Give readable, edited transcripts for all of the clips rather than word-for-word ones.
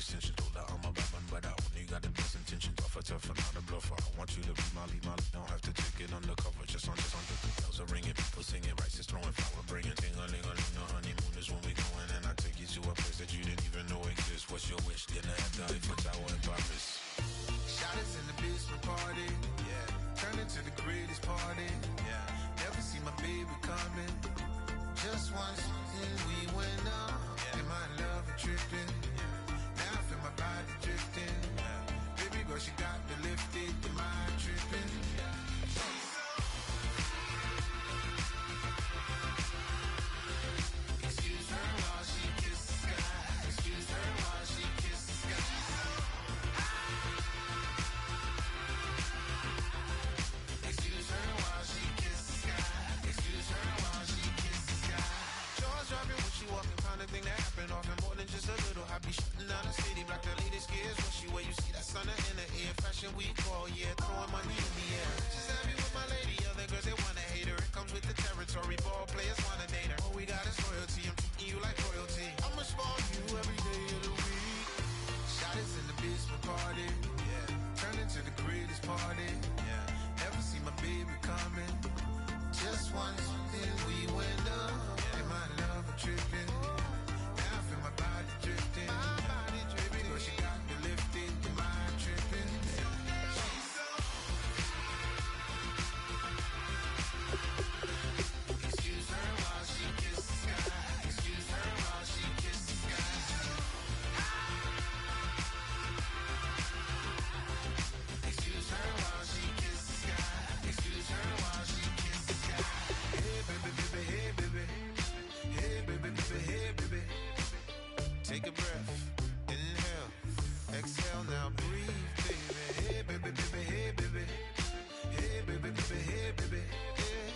Since you told her I'm a bad man, but I only want you to be Molly. Don't have to take it undercover, just under. Bells are ringing, people singing, rice is throwing, flower bringing. Ting-a-ling-a-ling, the honeymoon is when we going, and I take you to a place that you didn't even know exists. What's your wish? Dinner at the Eiffel Tower in Paris. Shot us in the basement party, yeah. Turn into the greatest party, yeah. Never see my baby coming. Just once, and we went up, yeah. And my love a tripping, yeah. Now I feel my body drifting, yeah. Baby girl, she got me lifted, the mind tripping, yeah. Excuse her while she kisses the sky. Excuse her while she kisses the sky. Excuse her while she kisses the sky. Excuse her while she kisses the sky. Jaws dropping when she walking, kind of thing that happen often. More than just a little. I be shooting down the city, black the latest gears. When she wear, you see that sun in the air. Fashion week all year, throwing money in the air. She's happy with my lady. Other girls they wanna hate her. It comes with the territory. Ball players wanna date her. All we got is loyalty. I'm treating you like royalty. I'ma spoil you every day of the week. Shot us in the basement party, yeah. Turn into the greatest party, yeah. Never see my baby coming. Just once, then we went up, yeah. And my love a tripping. Now I feel my body drifting. My body dripping. Girl, she got me lifted, the mind tripping. Excuse her while she kisses the sky. Excuse her while she kisses the sky. Excuse her while she kisses the sky. Excuse her while she kisses the sky. Hey baby, baby, hey baby. Hey baby, baby, hey baby. Take a breath, inhale, exhale, now breathe, baby. Hey baby, baby, hey baby. Hey baby, baby, hey baby. Hey.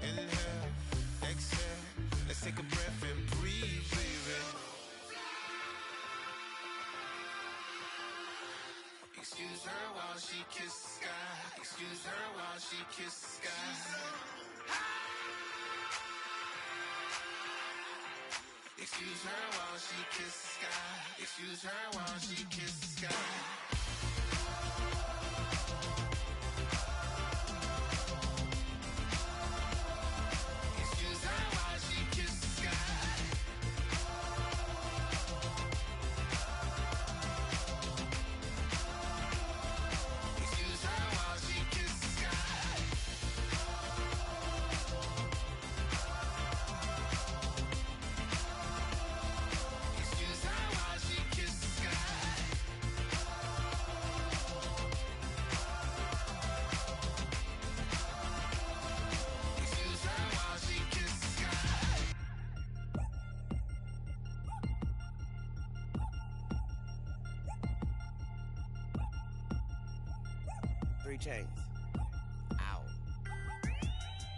Inhale, exhale, let's take a breath and breathe, baby. Excuse her while she kisses the sky. Excuse her while she kisses the sky. Excuse her while she kisses the sky. Excuse her while she kisses the sky. Chains. Ow.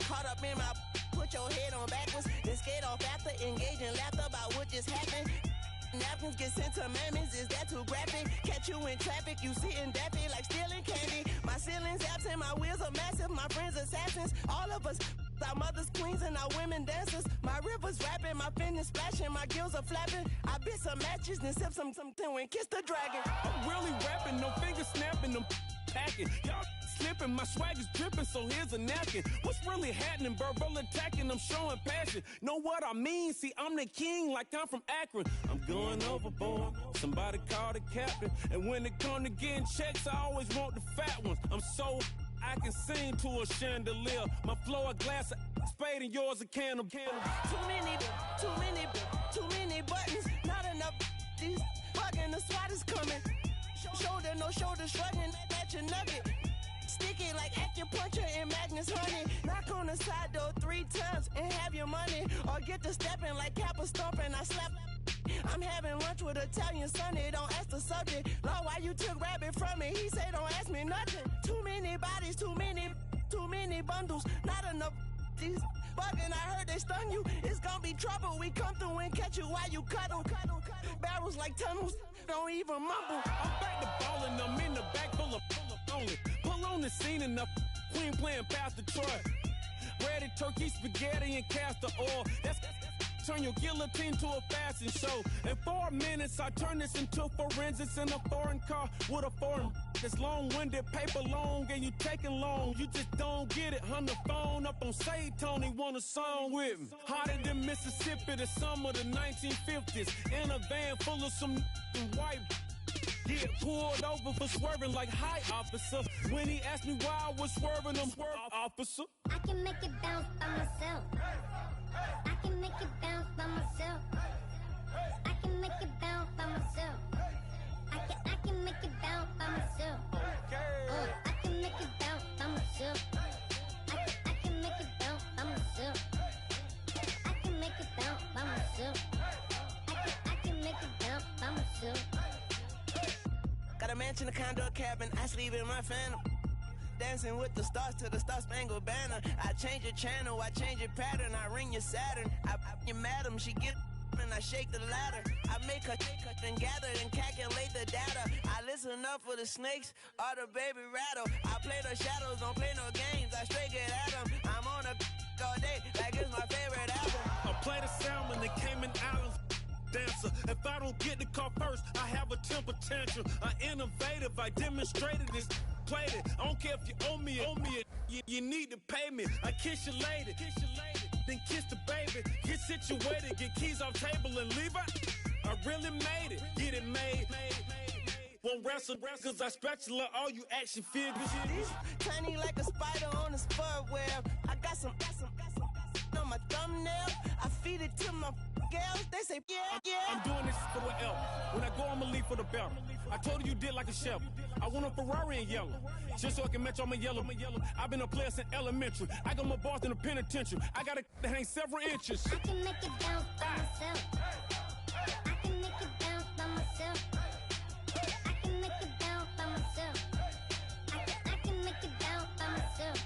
Caught up in my, put your head on backwards, then skate off after, engage in laughter about what just happened. Napkins get sent to mammies, is that too graphic? Catch you in traffic, you sitting daffy like stealing candy. My ceiling's absent, my wheels are massive, my friends assassins. All of us, our mothers queens and our women dancers. My rivers rapping, my fingers splashing, my gills are flapping. I bit some matches, then sip some and kiss the dragon. I'm really rapping, no fingers snapping, them packing. Y'all slipping, my swag is dripping, so here's a napkin. What's really happening? Verbal attacking, I'm showing passion. Know what I mean? See, I'm the king like I'm from Akron. I'm going overboard, somebody call the captain. And when it come to getting checks, I always want the fat ones. I'm so I can sing to a chandelier. My flow a glass of spade and yours a can of candle. Too many buttons, not enough. These bugging, the SWAT is coming. Shoulder, no shoulder, shrugging at your nugget. Sticky like acupuncture and Magnus honey. Knock on the side door 3 times and have your money. Or get to stepping like Kappa stomping. I slap. I'm having lunch with Italian Sonny. Don't ask the subject. Lord, why you took rabbit from me? He say don't ask me nothing. Too many bodies, too many bundles. Not enough. These bugging, I heard they stun you. It's gonna be trouble. We come through and catch you while you cuddle. Barrels like tunnels. Don't even mumble. I'm back to ballin'. I'm in the back full of only. Pull on the scene and the queen playing Pastor Troy. Ready turkey, spaghetti, and castor oil. That's turn your guillotine to a fashion show. In 4 minutes, I turn this into forensics in a foreign car with a foreign. It's long-winded, paper long, and you taking long. You just don't get it. On the phone up on Say Tony, want a song with me. Hotter than Mississippi, the summer of the 1950s. In a van full of some white. Get pulled over for swerving like hi, officer. When he asked me why I was swerving, I'm swerve, officer. I can make it bounce by myself. I can make it bounce by myself. I can make it bounce by myself. I can make it bounce by myself. I can make it bounce by myself. I can make it bounce by myself. I can make it bounce by myself. I can make it bounce by myself. Got a mansion, a condo, a cabin, I sleep in my phantom. Dancing with the stars to the Star-Spangled Banner. I change your channel, I change your pattern, I ring your Saturn. I your madam, she get and I shake the ladder. I make her and gather and calculate the data. I listen up for the snakes or the baby rattle. I play the shadows, don't play no games, I straight get at them. I'm on a all day, like it's my favorite album. I play the salmon, the Cayman Islands. Dancer. If I don't get the car first, I have a temper tantrum. I innovative, I demonstrated this, played it. I don't care if you owe me it. You need to pay me. I kiss your lady, then kiss the baby. Get situated, get keys off table and leave it. I really made it, get it made. Won't wrestle, cause I spatula all you action figures. Tiny like a spider on a spud web. I got some on my thumbnail. I feed it to my girls. They say, yeah. I'm doing this for the L. When I go, I'ma leave for the belt. I told her you did like a chef. I want a Ferrari in yellow, just so I can match all my yellow. I've been a player since elementary. I got my boss in the penitentiary. I got to hang several inches. I can make it bounce by myself. I can make it bounce by myself. I can make it bounce by myself. I can make it bounce by myself.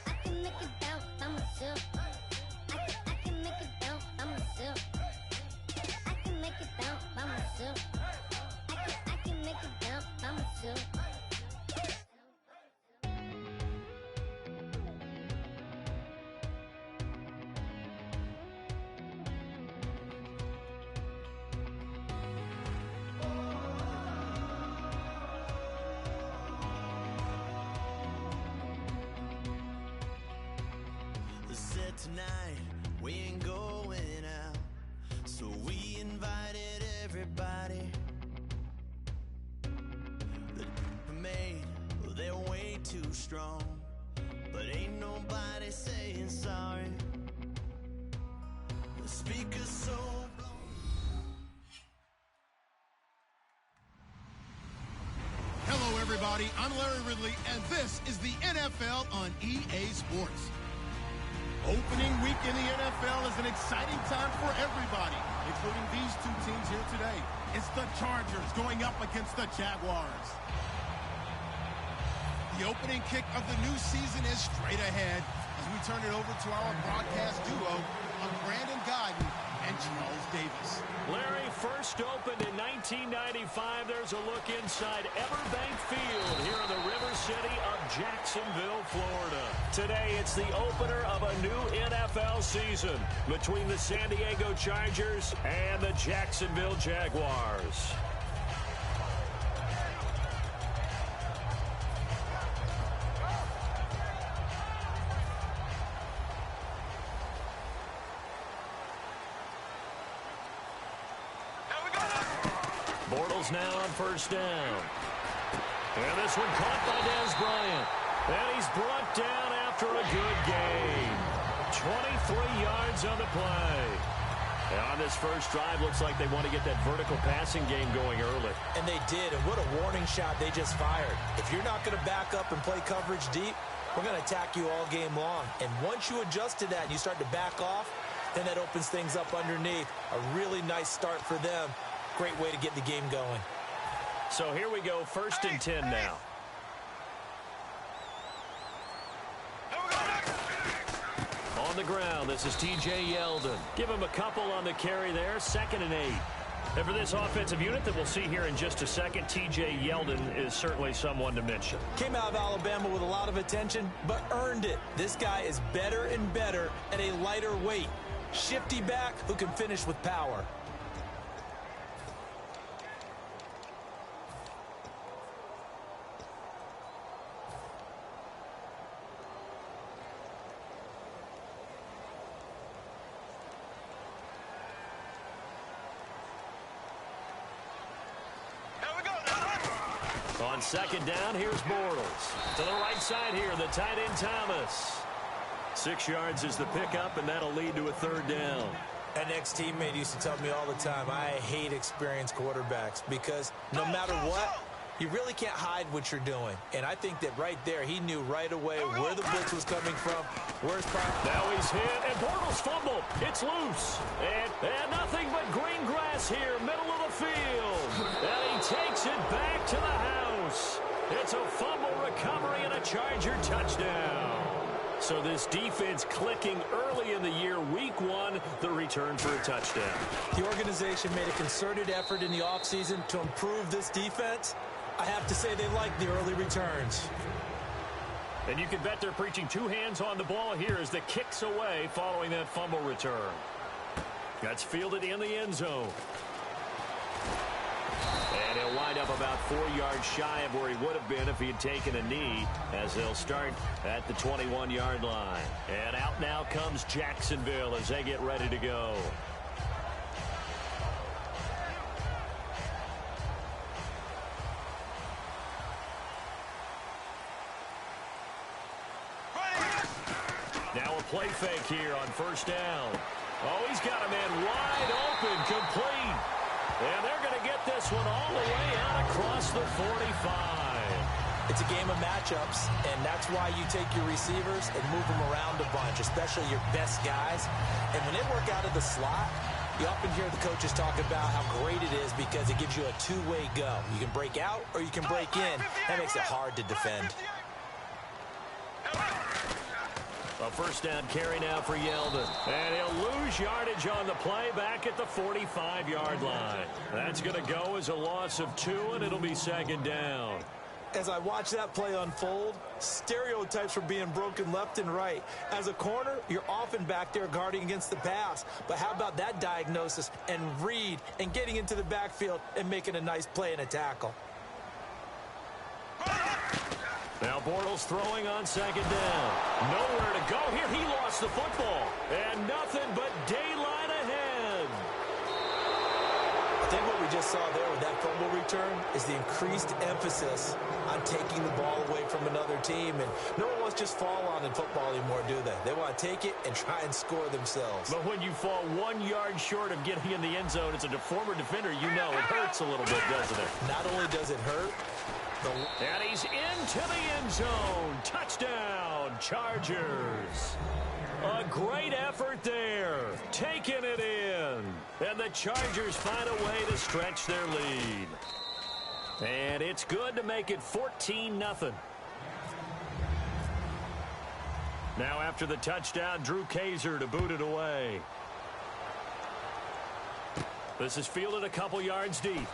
I can make it bounce by myself. I can make it bounce by myself. I can make it bounce by myself. I can make it bounce by myself. Said tonight we ain't going out, so we invited everybody. The made, well, they're way too strong, but ain't nobody saying sorry. The speaker's so Hello, everybody. I'm Larry Ridley, and this is the NFL on EA Sports. Opening week in the NFL is an exciting time for everybody, including these two teams here today. It's the Chargers going up against the Jaguars. The opening kick of the new season is straight ahead as we turn it over to our broadcast duo of Brandon Godden and Charles Davis. Larry, first opened in 1995. There's a look inside Everbank Field here in the River City of Jacksonville, Florida. Today, it's the opener of a new NFL season between the San Diego Chargers and the Jacksonville Jaguars. Bortles now on first down. And this one caught by Dez Bryant. And he's brought down after a good gain. 23 yards on the play. And on this first drive, looks like they want to get that vertical passing game going early. And they did, and what a warning shot they just fired. If you're not going to back up and play coverage deep, we're going to attack you all game long. And once you adjust to that and you start to back off, then that opens things up underneath. A really nice start for them. Great way to get the game going. So here we go, 1st and 10 now. On the ground, this is T.J. Yeldon. Give him a couple on the carry there, 2nd and 8. And for this offensive unit that we'll see here in just a second, T.J. Yeldon is certainly someone to mention. Came out of Alabama with a lot of attention, but earned it. This guy is better and better at a lighter weight. Shifty back who can finish with power. On second down, here's Bortles. To the right side here, the tight end Thomas. 6 yards is the pickup, and that'll lead to a third down. An ex-teammate used to tell me all the time, I hate experienced quarterbacks because no matter what, you really can't hide what you're doing. And I think that right there, he knew right away where the blitz was coming from, where's Now he's hit, and Bortles fumbled. It's loose. And nothing but green grass here, middle of the field. And he takes it back to the house. It's a fumble recovery and a Charger touchdown. So this defense clicking early in the year, week 1, the return for a touchdown. The organization made a concerted effort in the offseason to improve this defense. I have to say they like the early returns. And you can bet they're preaching 2 hands on the ball here as the kick's away following that fumble return. That's fielded in the end zone. And he'll wind up about 4 yards shy of where he would have been if he had taken a knee, as they'll start at the 21-yard line. And out now comes Jacksonville as they get ready to go. Now a play fake here on first down. Oh, he's got a man wide open, complete. And they're going to get this one all the way out across the 45. It's a game of matchups, and that's why you take your receivers and move them around a bunch, especially your best guys. And when they work out of the slot, you often hear the coaches talk about how great it is because it gives you a two-way go. You can break out or you can break in. That makes it hard to defend. A first down carry now for Yeldon. And he'll lose yardage on the play back at the 45-yard line. That's going to go as a loss of 2, and it'll be second down. As I watch that play unfold, stereotypes are being broken left and right. As a corner, you're often back there guarding against the pass. But how about that diagnosis and read and getting into the backfield and making a nice play and a tackle? Now Bortles throwing on second down. Nowhere to go here. He lost the football. And nothing but daylight ahead. I think what we just saw there with that fumble return is the increased emphasis on taking the ball away from another team. And no one wants to just fall on in football anymore, do they? They want to take it and try and score themselves. But when you fall 1 yard short of getting in the end zone as a former defender, you know it hurts a little bit, doesn't it? Not only does it hurt, and he's into the end zone. Touchdown, Chargers. A great effort there. Taking it in. And the Chargers find a way to stretch their lead. And it's good to make it 14-0. Now after the touchdown, Drew Kaiser to boot it away. This is fielded a couple yards deep.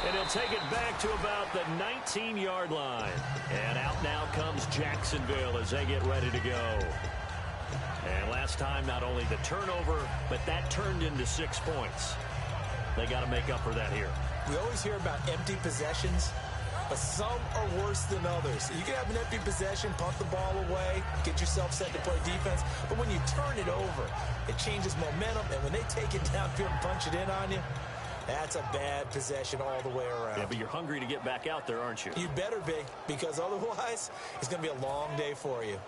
And he'll take it back to about the 19-yard line. And out now comes Jacksonville as they get ready to go. And last time, not only the turnover, but that turned into 6 points. They got to make up for that here. We always hear about empty possessions, but some are worse than others. You can have an empty possession, punt the ball away, get yourself set to play defense, but when you turn it over, it changes momentum, and when they take it downfield and punch it in on you, that's a bad possession all the way around. Yeah, but you're hungry to get back out there, aren't you? You better be, because otherwise, it's going to be a long day for you.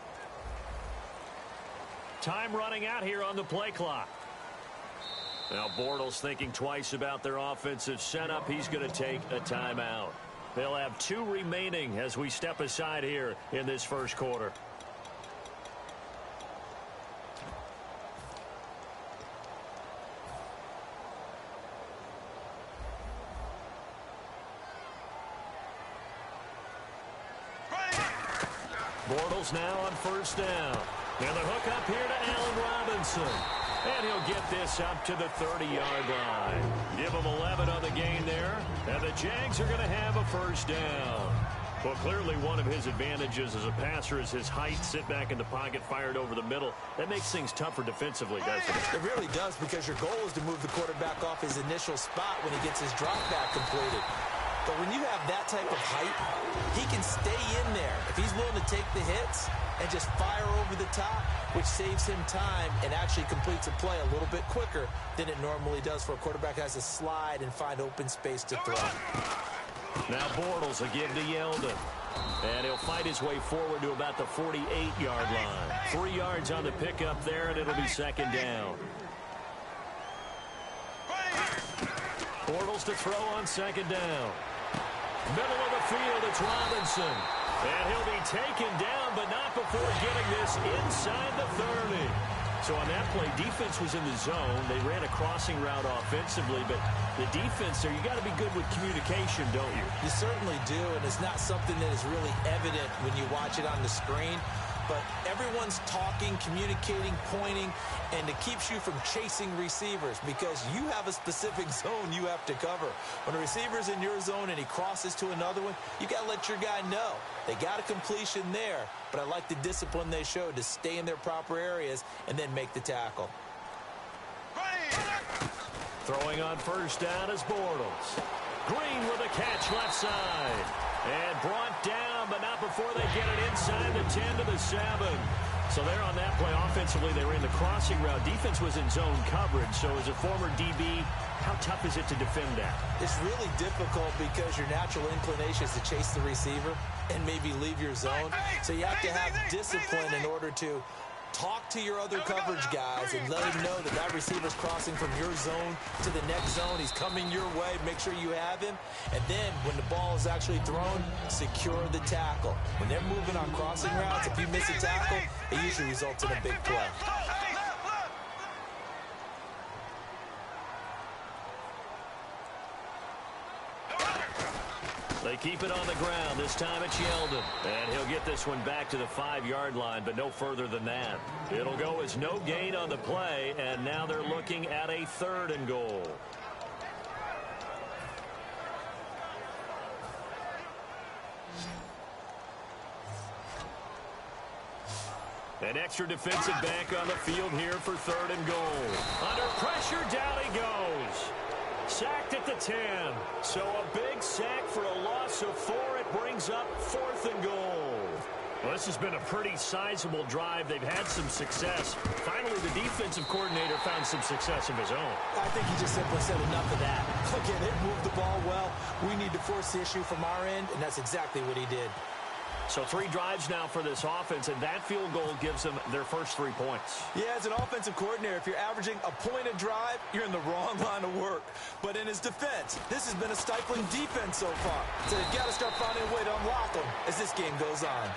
Time running out here on the play clock. Now Bortles thinking twice about their offensive setup. He's going to take a timeout. They'll have 2 remaining as we step aside here in this first quarter. Bortles now on first down. And the hook up here to Allen Robinson. And he'll get this up to the 30-yard line. Give him 11 on the game there. And the Jags are going to have a first down. Well, clearly one of his advantages as a passer is his height. Sit back in the pocket, fired over the middle. That makes things tougher defensively, doesn't it? It really does, because your goal is to move the quarterback off his initial spot when he gets his drop back completed. But when you have that type of height, he can stay in there if he's willing to take the hits and just fire over the top, which saves him time and actually completes a play a little bit quicker than it normally does for a quarterback who has to slide and find open space to throw. Now Bortles will give to Yeldon. And he'll fight his way forward to about the 48-yard line. 3 yards on the pickup there, and it'll be second down. Bortles to throw on second down. Middle of the field, it's Robinson. And he'll be taken down, but not before getting this inside the 30. So on that play, defense was in the zone. They ran a crossing route offensively, but the defense there, you got to be good with communication, don't you? You certainly do, and it's not something that is really evident when you watch it on the screen. But everyone's talking, communicating, pointing, and it keeps you from chasing receivers because you have a specific zone you have to cover. When a receiver's in your zone and he crosses to another one, you got to let your guy know. They got a completion there, but I like the discipline they showed to stay in their proper areas and then make the tackle. Throwing on first down is Bortles. Green with a catch left side. And brought down, but not before they get it inside the 10 to the 7. So there on that play, offensively, they ran the crossing route. Defense was in zone coverage. So as a former DB, how tough is it to defend that? It's really difficult because your natural inclination is to chase the receiver and maybe leave your zone. So you have to have discipline in order to talk to your other coverage guys and let him know that that receiver's crossing from your zone to the next zone. He's coming your way. Make sure you have him. And then when the ball is actually thrown, secure the tackle. When they're moving on crossing routes, if you miss a tackle, it usually results in a big play. They keep it on the ground. This time it's Yeldon. And he'll get this one back to the 5-yard line, but no further than that. It'll go as no gain on the play, and now they're looking at a 3rd and goal. An extra defensive back on the field here for 3rd and goal. Under pressure, down he goes. Sacked at the 10. So a big sack for a loss of 4. It brings up 4th and goal. Well, this has been a pretty sizable drive. They've had some success. Finally, the defensive coordinator found some success of his own. I think he just simply said enough of that. Look at it, moved the ball well. We need to force the issue from our end, and that's exactly what he did. So 3 drives now for this offense, and that field goal gives them their first 3 points. Yeah, as an offensive coordinator, if you're averaging a point a drive, you're in the wrong line of work. But in his defense, this has been a stifling defense so far. So they've got to start finding a way to unlock them as this game goes on.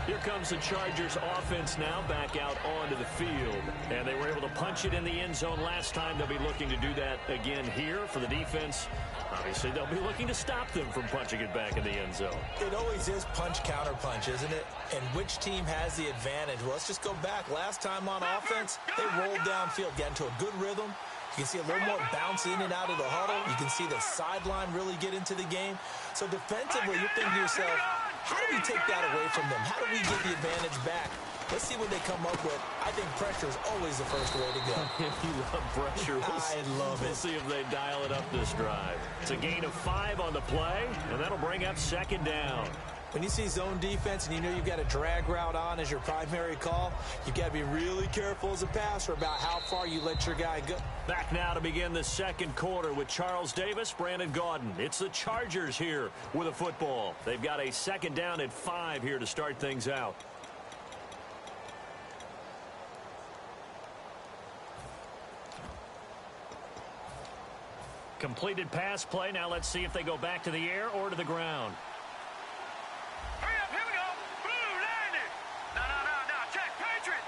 Here comes the Chargers offense now back out onto the field. And they were able to punch it in the end zone last time. They'll be looking to do that again here for the defense. Obviously, they'll be looking to stop them from punching it back in the end zone. It always is punch-counter-punch, isn't it? And which team has the advantage? Well, let's just go back. Last time on offense, they rolled downfield, got into a good rhythm. You can see a little more bounce in and out of the huddle. You can see the sideline really get into the game. So defensively, you're thinking to yourself, how do we take that away from them? How do we get the advantage back? Let's see what they come up with. I think pressure is always the first way to go. You love pressure. I love it. We'll see if they dial it up this drive. It's a gain of 5 on the play, and that'll bring up 2nd down. When you see zone defense and you know you've got a drag route on as your primary call, you've got to be really careful as a passer about how far you let your guy go. Back now to begin the 2nd quarter with Charles Davis, Brandon Gaudin. It's the Chargers here with a football. They've got a 2nd down at 5 here to start things out. Completed pass play. Now let's see if they go back to the air or to the ground. Hurry up, here we go. Blue, land it. No. Check, Patriot.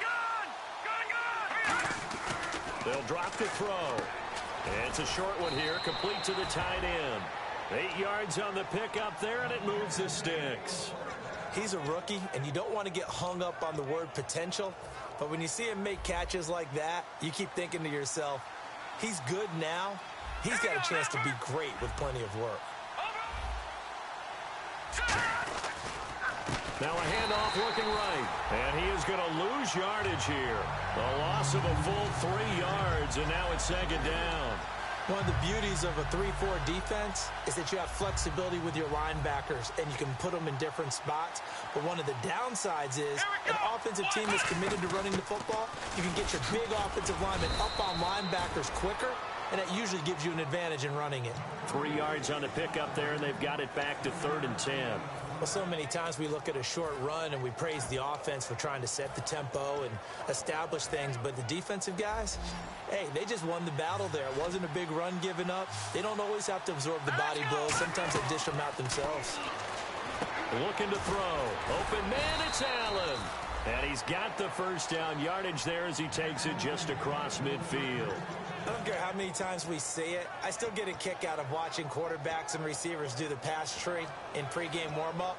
Gun. They'll drop the throw. It's a short one here, complete to the tight end. 8 yards on the pickup there, and it moves the sticks. He's a rookie, and you don't want to get hung up on the word potential. But when you see him make catches like that, you keep thinking to yourself, he's good now. He's got a chance to be great with plenty of work. Now a handoff looking right. And he is going to lose yardage here. A loss of a full 3 yards, and now it's second down. One of the beauties of a 3-4 defense is that you have flexibility with your linebackers, and you can put them in different spots. But one of the downsides is an offensive team that's committed to running the football. You can get your big offensive linemen up on linebackers quicker, and that usually gives you an advantage in running it. 3 yards on the pickup there, and they've got it back to 3rd and 10. Well, so many times we look at a short run and we praise the offense for trying to set the tempo and establish things, but the defensive guys, hey, they just won the battle there. It wasn't a big run given up. They don't always have to absorb the body blows. Sometimes they dish them out themselves. Looking to throw. Open man, it's Allen. And he's got the first down yardage there as he takes it just across midfield. I don't care how many times we see it. I still get a kick out of watching quarterbacks and receivers do the pass tree in pregame warm-up.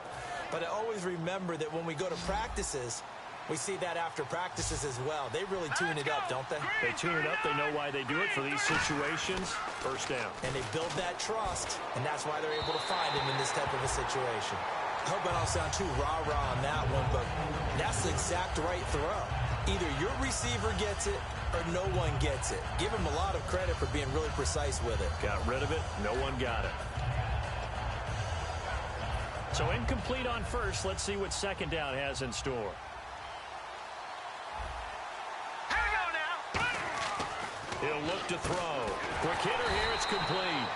But I always remember that when we go to practices, we see that after practices as well. They really tune it up, don't they? They tune it up. They know why they do it for these situations. First down. And they build that trust, and that's why they're able to find him in this type of a situation. I hope I don't sound too rah-rah on that one, but that's the exact right throw. Either your receiver gets it or no one gets it. Give him a lot of credit for being really precise with it. Got rid of it. No one got it. So incomplete on first. Let's see what second down has in store. Here we go now. He'll look to throw. Quick hitter here. It's complete.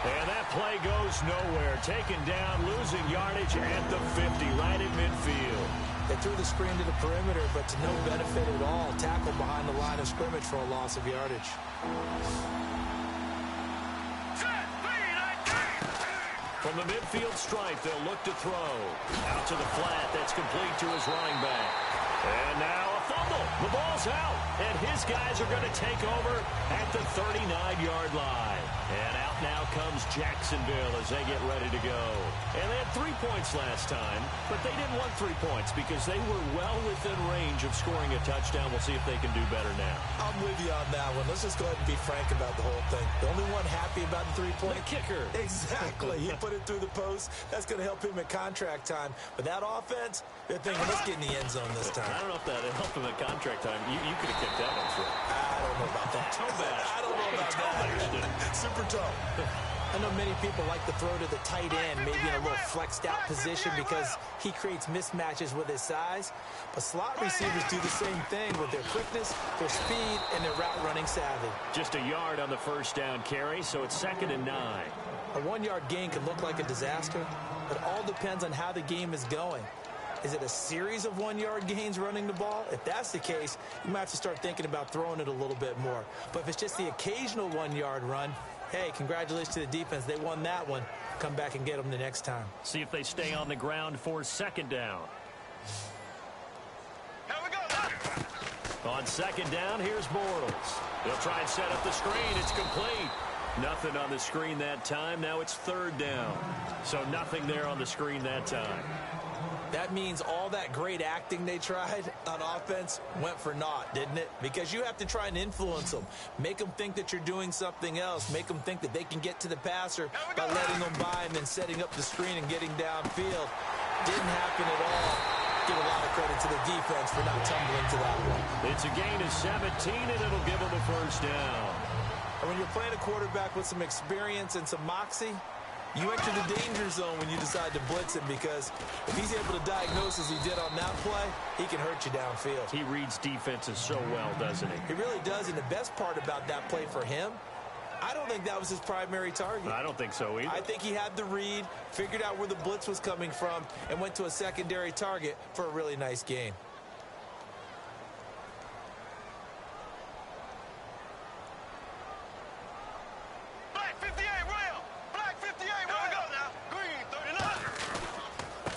And that play goes nowhere. Taken down, losing yardage at the 50, right at midfield. They threw the screen to the perimeter, but to no benefit at all. Tackle behind the line of scrimmage for a loss of yardage. From the midfield stripe, they'll look to throw. Out to the flat. That's complete to his running back. And now a fumble. The ball's out. And his guys are going to take over at the 39-yard line. And out now comes Jacksonville as they get ready to go. And they had 3 points last time, but they didn't want 3 points because they were well within range of scoring a touchdown. We'll see if they can do better now. I'm with you on that one. Let's just go ahead and be frank about the whole thing. The only one happy about the 3-point. The kicker. Exactly. He put it through the post. That's going to help him at contract time. But that offense, they're thinking, let's get in the end zone this time. I don't know if that helped him at contract time. You could have kicked that one through. I don't know about that. Toe bash. I don't know about that. Super toe. I know many people like to throw to the tight end, maybe in a little flexed out position because he creates mismatches with his size. But slot receivers do the same thing with their quickness, their speed, and their route running savvy. Just a yard on the first down carry, so it's 2nd and 9. A 1-yard gain can look like a disaster, but it all depends on how the game is going. Is it a series of 1-yard gains running the ball? If that's the case, you might have to start thinking about throwing it a little bit more. But if it's just the occasional 1-yard run, hey, congratulations to the defense. They won that one. Come back and get them the next time. See if they stay on the ground for 2nd down. Here we go. On 2nd down, here's Bortles. They'll try and set up the screen. It's complete. Nothing on the screen that time. Now it's 3rd down. So nothing there on the screen that time. That means all that great acting they tried on offense went for naught, didn't it? Because you have to try and influence them. Make them think that you're doing something else. Make them think that they can get to the passer by letting them by and then setting up the screen and getting downfield. Didn't happen at all. Give a lot of credit to the defense for not tumbling to that one. It's a gain of 17, and it'll give them a first down. And when you're playing a quarterback with some experience and some moxie, you enter the danger zone when you decide to blitz him because if he's able to diagnose as he did on that play, he can hurt you downfield. He reads defenses so well, doesn't he? He really does, and the best part about that play for him, I don't think that was his primary target. I don't think so either. I think he had the read, figured out where the blitz was coming from, and went to a secondary target for a really nice gain.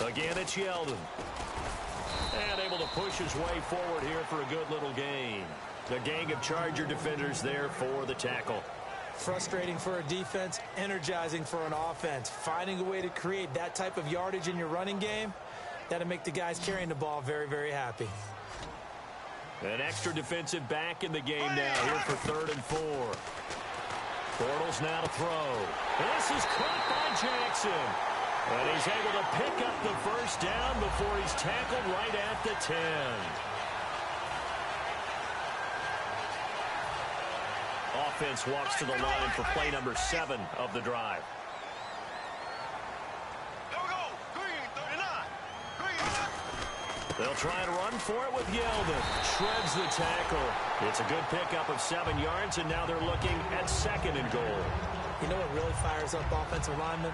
Again, it's Yeldon. And able to push his way forward here for a good little gain. The gang of Charger defenders there for the tackle. Frustrating for a defense, energizing for an offense. Finding a way to create that type of yardage in your running game, that'll make the guys carrying the ball very, very happy. An extra defensive back in the game now here for 3rd and 4. Bortles now to throw. And this is caught by Jackson. And he's able to pick up the first down before he's tackled right at the 10. Offense walks to the line for play number 7 of the drive. They'll try and run for it with Yeldon. Shreds the tackle. It's a good pickup of 7 yards, and now they're looking at 2nd and goal. You know what really fires up offensive linemen?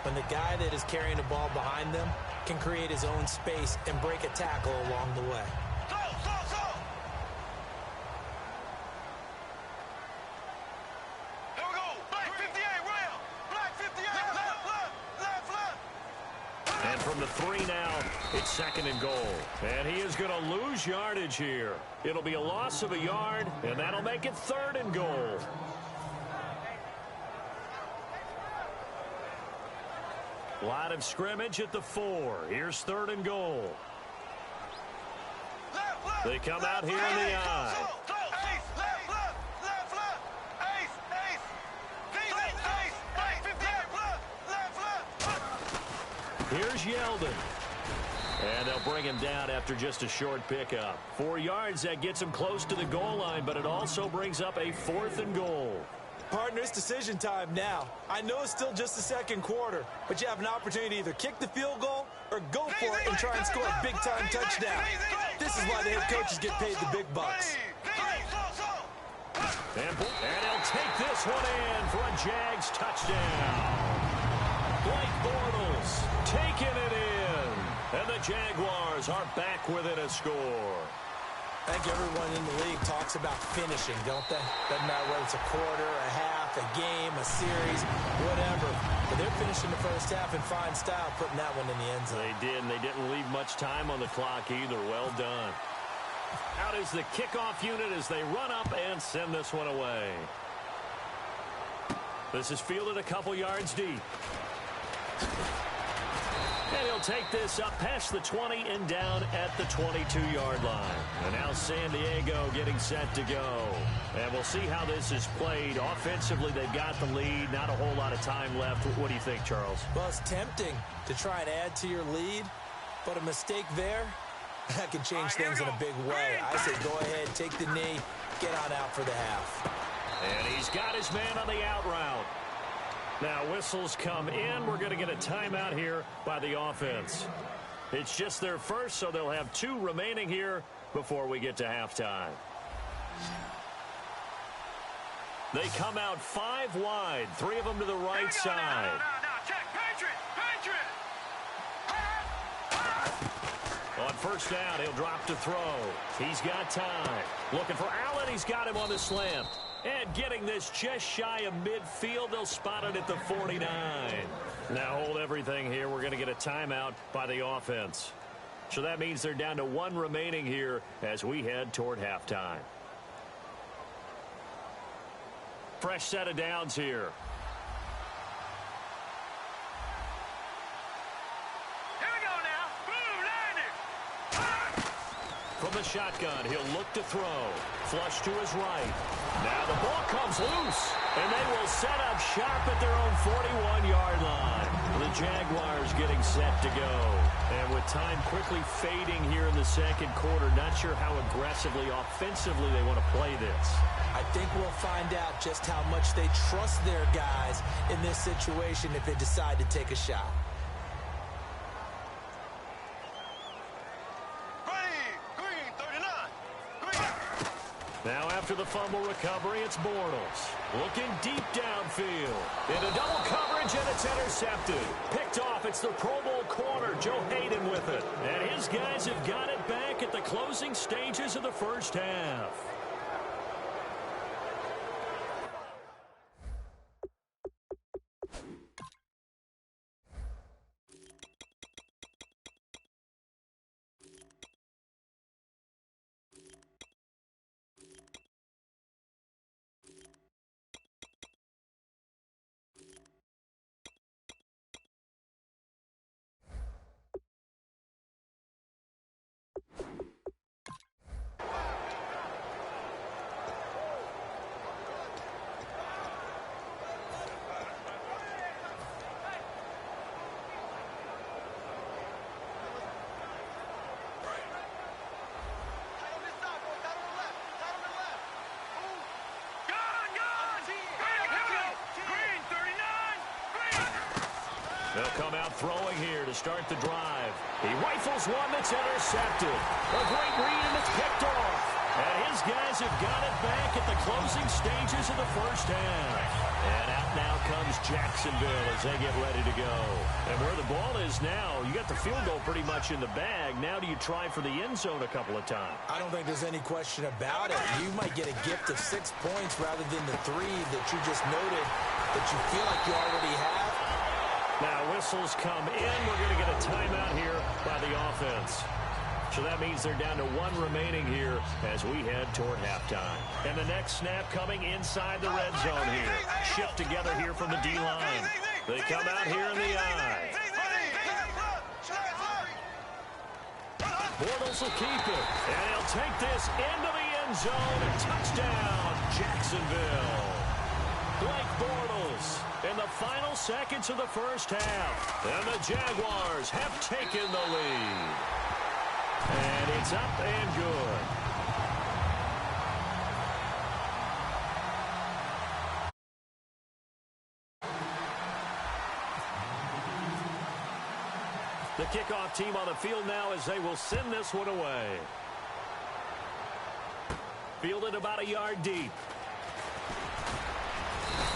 When the guy that is carrying the ball behind them can create his own space and break a tackle along the way. And from the 3 now, it's 2nd and goal. And he is going to lose yardage here. It'll be a loss of a yard, and that'll make it 3rd and goal. Line of scrimmage at the 4. Here's 3rd and goal. They come out here in the I. Here's Yeldon. And they'll bring him down after just a short pickup. 4 yards, that gets him close to the goal line, but it also brings up a 4th and goal. Partner, it's decision time now. I know it's still just the 2nd quarter, but you have an opportunity to either kick the field goal or go for it and try and score a big-time touchdown. This is why the head coaches get paid the big bucks. And he'll take this one in for a Jags touchdown. Blake Bortles taking it in. And the Jaguars are back within a score. I think everyone in the league talks about finishing, don't they? Doesn't matter whether it's a quarter, a half, a game, a series, whatever. But they're finishing the first half in fine style, putting that one in the end zone. They did, and they didn't leave much time on the clock either. Well done. Out is the kickoff unit as they run up and send this one away. This is fielded a couple yards deep. And he'll take this up past the 20 and down at the 22-yard line. And now San Diego getting set to go. And we'll see how this is played. Offensively, they've got the lead. Not a whole lot of time left. What do you think, Charles? Well, it's tempting to try and add to your lead, but a mistake there, that can change things in a big way. I say go ahead, take the knee, get on out for the half. And he's got his man on the out route. Now whistles come in. We're going to get a timeout here by the offense. It's just their first, so they'll have 2 remaining here before we get to halftime. They come out 5 wide, 3 of them to the right side. Check. Patriot. On first down, he'll drop to throw. He's got time. Looking for Allen. He's got him on the slant. And getting this just shy of midfield, they'll spot it at the 49. Now hold everything here. We're going to get a timeout by the offense. So that means they're down to 1 remaining here as we head toward halftime. Fresh set of downs here. From the shotgun, he'll look to throw. Flush to his right. Now the ball comes loose, and they will set up shop at their own 41-yard line. The Jaguars getting set to go. And with time quickly fading here in the 2nd quarter, not sure how aggressively, offensively they want to play this. I think we'll find out just how much they trust their guys in this situation if they decide to take a shot. Now after the fumble recovery, it's Bortles. Looking deep downfield. Into double coverage, and it's intercepted. Picked off, it's the Pro Bowl corner, Joe Hayden with it. And his guys have got it back at the closing stages of the first half. They'll come out throwing here to start the drive. He rifles one that's intercepted. A great read, and it's picked off. And his guys have got it back at the closing stages of the first half. And out now comes Jacksonville as they get ready to go. And where the ball is now, you got the field goal pretty much in the bag. Now do you try for the end zone a couple of times? I don't think there's any question about it. You might get a gift of 6 points rather than the 3 that you just noted that you feel like you already have. Now whistles come in. We're going to get a timeout here by the offense. So that means they're down to 1 remaining here as we head toward halftime. And the next snap coming inside the red zone here. Shift together here from the D-line. They come out here in the eye. Bortles will keep it. And he'll take this into the end zone. And touchdown, Jacksonville. Blake Bortles in the final seconds of the first half. And the Jaguars have taken the lead. And it's up and good. The kickoff team on the field now as they will send this one away. Fielded about a yard deep.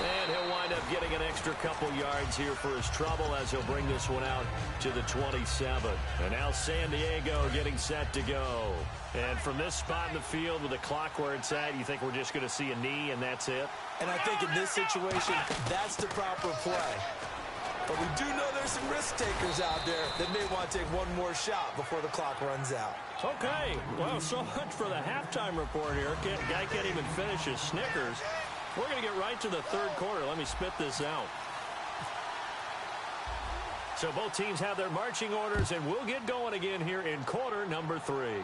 And he'll wind up getting an extra couple yards here for his trouble as he'll bring this one out to the 27. And now San Diego getting set to go. And from this spot in the field with the clock where it's at, you think we're just going to see a knee and that's it? And I think in this situation, that's the proper play. But we do know there's some risk takers out there that may want to take one more shot before the clock runs out. Okay, well, so much for the halftime report here. Guy can't even finish his Snickers. We're going to get right to the third quarter. Let me spit this out. So both teams have their marching orders, and we'll get going again here in quarter number 3.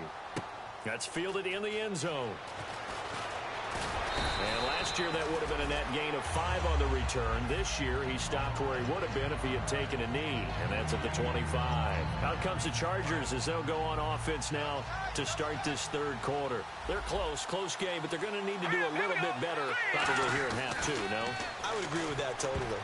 That's fielded in the end zone. And last year that would have been a net gain of 5 on the return. This year he stopped where he would have been if he had taken a knee, and that's at the 25. Out comes the Chargers as they'll go on offense now to start this third quarter. They're close game, but they're going to need to do a little bit better probably here in half 2, no? I would agree with that totally.